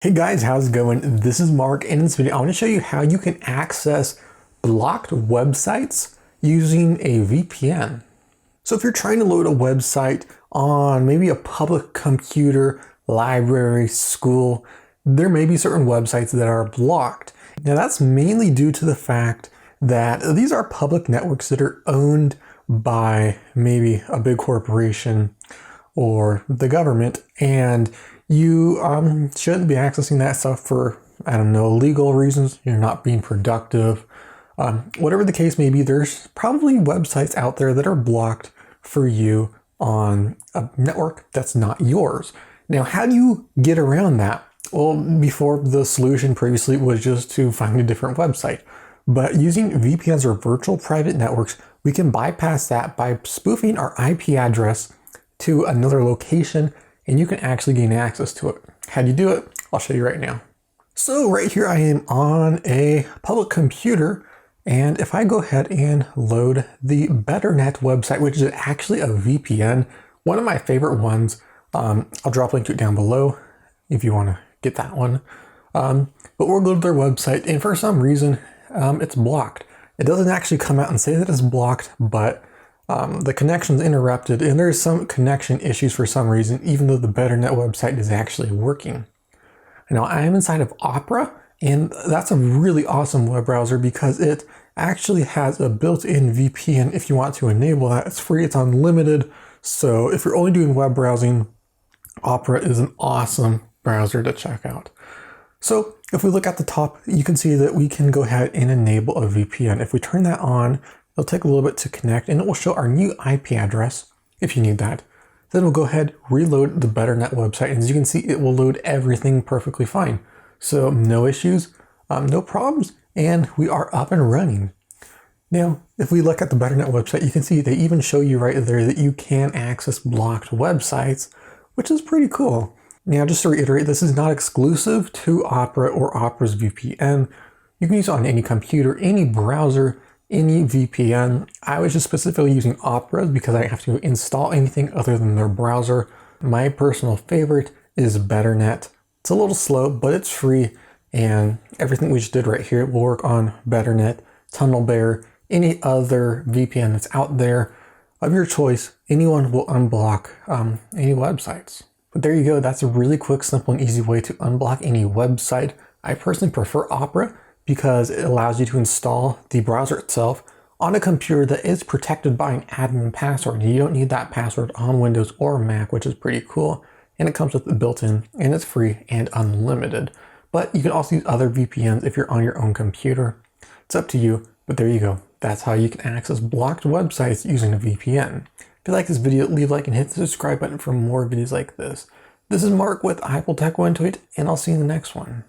Hey guys, how's it going? This is Mark, and in this video I want to show you how you can access blocked websites using a VPN. So if you're trying to load a website on maybe a public computer, library, school, there may be certain websites that are blocked. Now that's mainly due to the fact that these are public networks that are owned by maybe a big corporation or the government, and you shouldn't be accessing that stuff for, I don't know, legal reasons. You're not being productive. Whatever the case may be, there's probably websites out there that are blocked for you on a network that's not yours. Now, how do you get around that? Well, before, the solution previously was just to find a different website. But using VPNs or virtual private networks, we can bypass that by spoofing our IP address to another location, and you can actually gain access to it. How do you do it? I'll show you right now. So right here I am on a public computer, and if I go ahead and load the Betternet website, which is actually a VPN, one of my favorite ones, I'll drop a link to it down below if you want to get that one. But we'll go to their website, and for some reason it's blocked. It doesn't actually come out and say that it's blocked, but the connection's interrupted, and there's some connection issues for some reason, even though the Betternet website is actually working. Now I am inside of Opera, and that's a really awesome web browser because it actually has a built-in VPN if you want to enable that. It's free, it's unlimited. So if you're only doing web browsing, Opera is an awesome browser to check out. So if we look at the top, you can see that we can go ahead and enable a VPN. If we turn that on, it'll take a little bit to connect, and it will show our new IP address if you need that. Then we'll go ahead, reload the Betternet website, and as you can see, it will load everything perfectly fine. So no issues, no problems, and we are up and running. Now, if we look at the Betternet website, you can see they even show you right there that you can access blocked websites, which is pretty cool. Now, just to reiterate, this is not exclusive to Opera or Opera's VPN. You can use it on any computer, any browser, any VPN. I was just specifically using Opera because I have to install anything other than their browser. My personal favorite is Betternet. It's a little slow, but it's free, and everything we just did right here will work on Betternet, TunnelBear, any other VPN that's out there of your choice. Anyone will unblock any websites. But there you go. That's a really quick, simple, and easy way to unblock any website. I personally prefer Opera because it allows you to install the browser itself on a computer that is protected by an admin password. You don't need that password on Windows or Mac, which is pretty cool. And it comes with the built-in, and it's free and unlimited. But you can also use other VPNs if you're on your own computer. It's up to you, but there you go. That's how you can access blocked websites using a VPN. If you like this video, leave a like and hit the subscribe button for more videos like this. This is Mark with Apple Tech 128, and I'll see you in the next one.